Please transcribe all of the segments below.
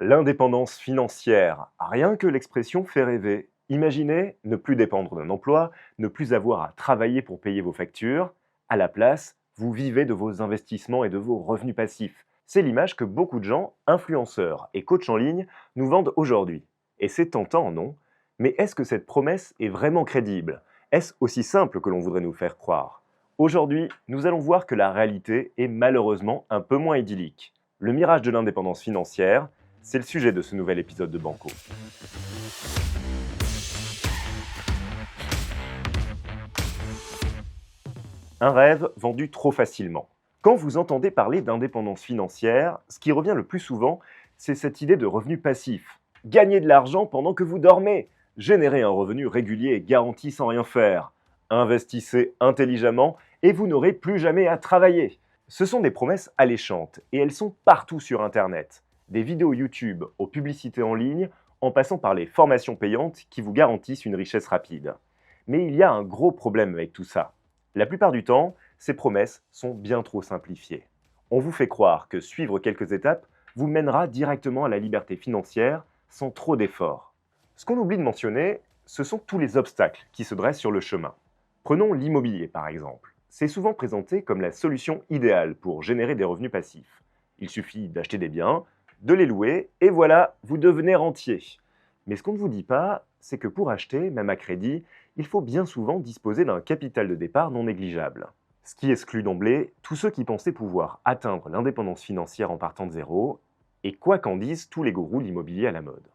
L'indépendance financière, rien que l'expression fait rêver. Imaginez ne plus dépendre d'un emploi, ne plus avoir à travailler pour payer vos factures. À la place, vous vivez de vos investissements et de vos revenus passifs. C'est l'image que beaucoup de gens, influenceurs et coachs en ligne, nous vendent aujourd'hui. Et c'est tentant, non? Mais est-ce que cette promesse est vraiment crédible? Est-ce aussi simple que l'on voudrait nous faire croire? Aujourd'hui, nous allons voir que la réalité est malheureusement un peu moins idyllique. Le mirage de l'indépendance financière, c'est le sujet de ce nouvel épisode de Banco. Un rêve vendu trop facilement. Quand vous entendez parler d'indépendance financière, ce qui revient le plus souvent, c'est cette idée de revenu passif. Gagner de l'argent pendant que vous dormez, générer un revenu régulier et garanti sans rien faire. Investissez intelligemment et vous n'aurez plus jamais à travailler. Ce sont des promesses alléchantes et elles sont partout sur Internet. Des vidéos YouTube aux publicités en ligne, en passant par les formations payantes qui vous garantissent une richesse rapide. Mais il y a un gros problème avec tout ça. La plupart du temps, ces promesses sont bien trop simplifiées. On vous fait croire que suivre quelques étapes vous mènera directement à la liberté financière sans trop d'efforts. Ce qu'on oublie de mentionner, ce sont tous les obstacles qui se dressent sur le chemin. Prenons l'immobilier par exemple. C'est souvent présenté comme la solution idéale pour générer des revenus passifs. Il suffit d'acheter des biens, de les louer, et voilà, vous devenez rentier. Mais ce qu'on ne vous dit pas, c'est que pour acheter, même à crédit, il faut bien souvent disposer d'un capital de départ non négligeable. Ce qui exclut d'emblée tous ceux qui pensaient pouvoir atteindre l'indépendance financière en partant de zéro, et quoi qu'en disent tous les gourous de l'immobilier à la mode.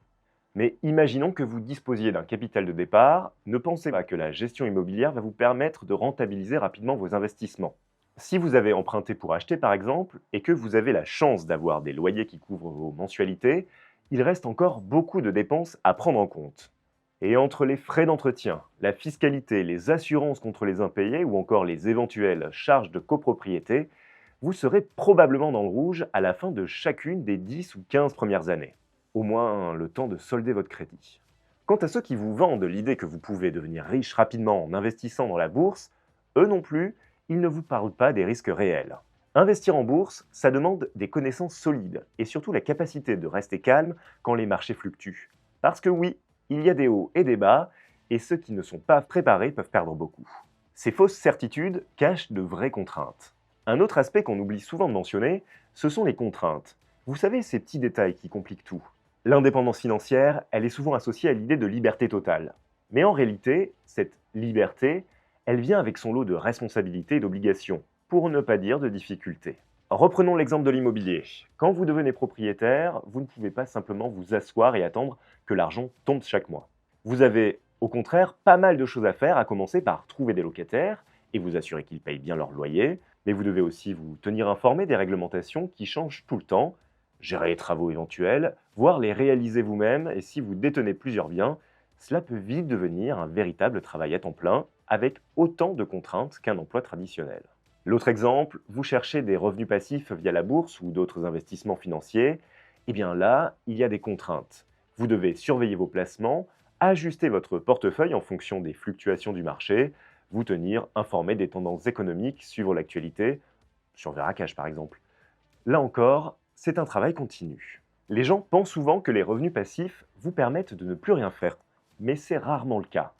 Mais imaginons que vous disposiez d'un capital de départ, ne pensez pas que la gestion immobilière va vous permettre de rentabiliser rapidement vos investissements. Si vous avez emprunté pour acheter par exemple, et que vous avez la chance d'avoir des loyers qui couvrent vos mensualités, il reste encore beaucoup de dépenses à prendre en compte. Et entre les frais d'entretien, la fiscalité, les assurances contre les impayés ou encore les éventuelles charges de copropriété, vous serez probablement dans le rouge à la fin de chacune des 10 ou 15 premières années. Au moins le temps de solder votre crédit. Quant à ceux qui vous vendent l'idée que vous pouvez devenir riche rapidement en investissant dans la bourse, eux non plus, ils ne vous parlent pas des risques réels. Investir en bourse, ça demande des connaissances solides et surtout la capacité de rester calme quand les marchés fluctuent. Parce que oui, il y a des hauts et des bas, et ceux qui ne sont pas préparés peuvent perdre beaucoup. Ces fausses certitudes cachent de vraies contraintes. Un autre aspect qu'on oublie souvent de mentionner, ce sont les contraintes. Vous savez, ces petits détails qui compliquent tout. L'indépendance financière, elle est souvent associée à l'idée de liberté totale. Mais en réalité, cette liberté, elle vient avec son lot de responsabilités et d'obligations, pour ne pas dire de difficultés. Reprenons l'exemple de l'immobilier. Quand vous devenez propriétaire, vous ne pouvez pas simplement vous asseoir et attendre que l'argent tombe chaque mois. Vous avez au contraire pas mal de choses à faire, à commencer par trouver des locataires et vous assurer qu'ils payent bien leur loyer, mais vous devez aussi vous tenir informé des réglementations qui changent tout le temps, gérer les travaux éventuels, voire les réaliser vous-même, et si vous détenez plusieurs biens, cela peut vite devenir un véritable travail à temps plein, avec autant de contraintes qu'un emploi traditionnel. L'autre exemple, vous cherchez des revenus passifs via la bourse ou d'autres investissements financiers, et bien là, il y a des contraintes. Vous devez surveiller vos placements, ajuster votre portefeuille en fonction des fluctuations du marché, vous tenir informé des tendances économiques, suivre l'actualité, sur Veracash par exemple. Là encore, c'est un travail continu. Les gens pensent souvent que les revenus passifs vous permettent de ne plus rien faire, mais c'est rarement le cas.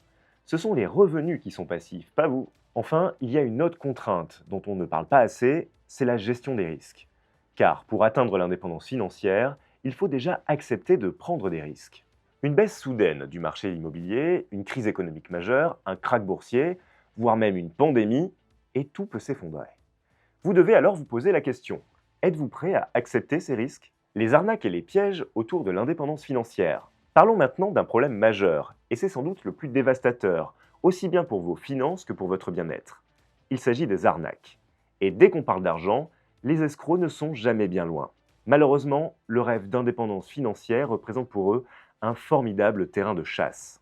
Ce sont les revenus qui sont passifs, pas vous. Enfin, il y a une autre contrainte dont on ne parle pas assez, c'est la gestion des risques. Car pour atteindre l'indépendance financière, il faut déjà accepter de prendre des risques. Une baisse soudaine du marché immobilier, une crise économique majeure, un krach boursier, voire même une pandémie, et tout peut s'effondrer. Vous devez alors vous poser la question, êtes-vous prêt à accepter ces risques? Les arnaques et les pièges autour de l'indépendance financière. Parlons maintenant d'un problème majeur, et c'est sans doute le plus dévastateur, aussi bien pour vos finances que pour votre bien-être. Il s'agit des arnaques. Et dès qu'on parle d'argent, les escrocs ne sont jamais bien loin. Malheureusement, le rêve d'indépendance financière représente pour eux un formidable terrain de chasse.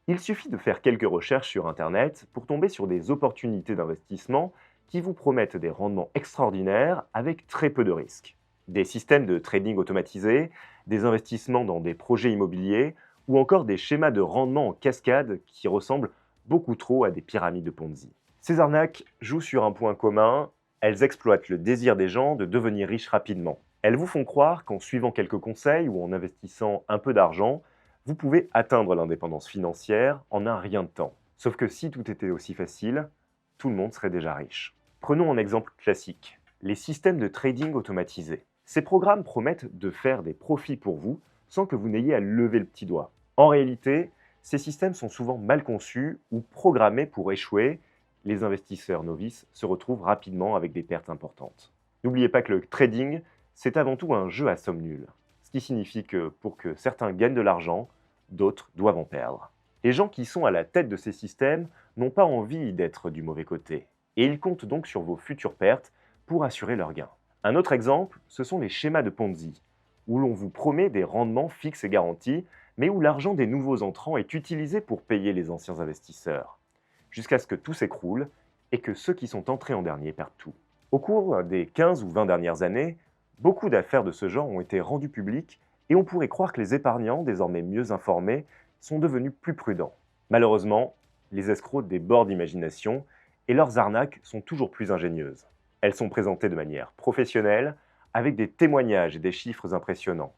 Il suffit de faire quelques recherches sur Internet pour tomber sur des opportunités d'investissement qui vous promettent des rendements extraordinaires avec très peu de risques. Des systèmes de trading automatisés, des investissements dans des projets immobiliers ou encore des schémas de rendement en cascade qui ressemblent beaucoup trop à des pyramides de Ponzi. Ces arnaques jouent sur un point commun, elles exploitent le désir des gens de devenir riches rapidement. Elles vous font croire qu'en suivant quelques conseils ou en investissant un peu d'argent, vous pouvez atteindre l'indépendance financière en un rien de temps. Sauf que si tout était aussi facile, tout le monde serait déjà riche. Prenons un exemple classique, les systèmes de trading automatisés. Ces programmes promettent de faire des profits pour vous sans que vous n'ayez à lever le petit doigt. En réalité, ces systèmes sont souvent mal conçus ou programmés pour échouer. Les investisseurs novices se retrouvent rapidement avec des pertes importantes. N'oubliez pas que le trading, c'est avant tout un jeu à somme nulle. Ce qui signifie que pour que certains gagnent de l'argent, d'autres doivent en perdre. Les gens qui sont à la tête de ces systèmes n'ont pas envie d'être du mauvais côté, et ils comptent donc sur vos futures pertes pour assurer leurs gains. Un autre exemple, ce sont les schémas de Ponzi, où l'on vous promet des rendements fixes et garantis, mais où l'argent des nouveaux entrants est utilisé pour payer les anciens investisseurs, jusqu'à ce que tout s'écroule et que ceux qui sont entrés en dernier perdent tout. Au cours des 15 ou 20 dernières années, beaucoup d'affaires de ce genre ont été rendues publiques et on pourrait croire que les épargnants, désormais mieux informés, sont devenus plus prudents. Malheureusement, les escrocs débordent d'imagination et leurs arnaques sont toujours plus ingénieuses. Elles sont présentées de manière professionnelle, avec des témoignages et des chiffres impressionnants.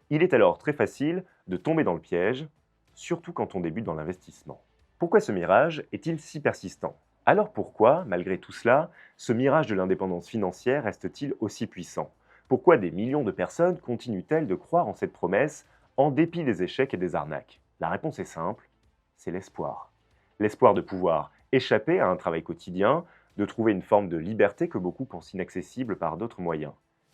Il est alors très facile de tomber dans le piège, surtout quand on débute dans l'investissement. Pourquoi ce mirage est-il si persistant? Alors pourquoi, malgré tout cela, ce mirage de l'indépendance financière reste-t-il aussi puissant? Pourquoi des millions de personnes continuent-elles de croire en cette promesse en dépit des échecs et des arnaques? La réponse est simple, c'est l'espoir. L'espoir de pouvoir échapper à un travail quotidien, de trouver une forme de liberté que beaucoup pensent inaccessible par d'autres moyens.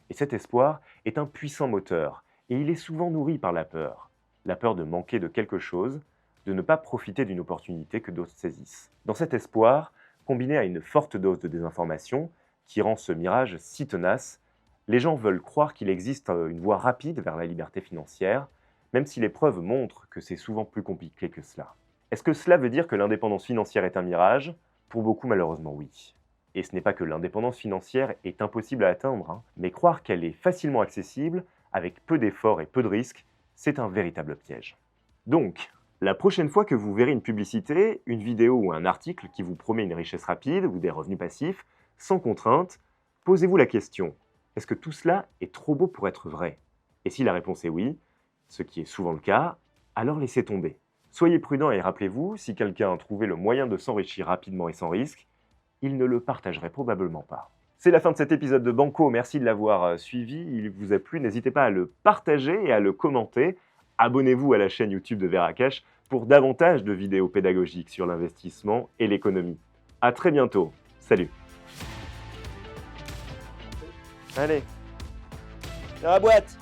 Et cet espoir est un puissant moteur, et il est souvent nourri par la peur. La peur de manquer de quelque chose, de ne pas profiter d'une opportunité que d'autres saisissent. Dans cet espoir, combiné à une forte dose de désinformation, qui rend ce mirage si tenace, les gens veulent croire qu'il existe une voie rapide vers la liberté financière, même si les preuves montrent que c'est souvent plus compliqué que cela. Est-ce que cela veut dire que l'indépendance financière est un mirage? Pour beaucoup, malheureusement, oui. Et ce n'est pas que l'indépendance financière est impossible à atteindre, mais croire qu'elle est facilement accessible, avec peu d'efforts et peu de risques, c'est un véritable piège. Donc, la prochaine fois que vous verrez une publicité, une vidéo ou un article qui vous promet une richesse rapide ou des revenus passifs, sans contrainte, posez-vous la question, est-ce que tout cela est trop beau pour être vrai? Et si la réponse est oui, ce qui est souvent le cas, alors laissez tomber. Soyez prudent et rappelez-vous, si quelqu'un a trouvé le moyen de s'enrichir rapidement et sans risque, il ne le partagerait probablement pas. C'est la fin de cet épisode de Banco, merci de l'avoir suivi. Il vous a plu, n'hésitez pas à le partager et à le commenter. Abonnez-vous à la chaîne YouTube de Veracash pour davantage de vidéos pédagogiques sur l'investissement et l'économie. À très bientôt, salut. Allez, dans la boîte.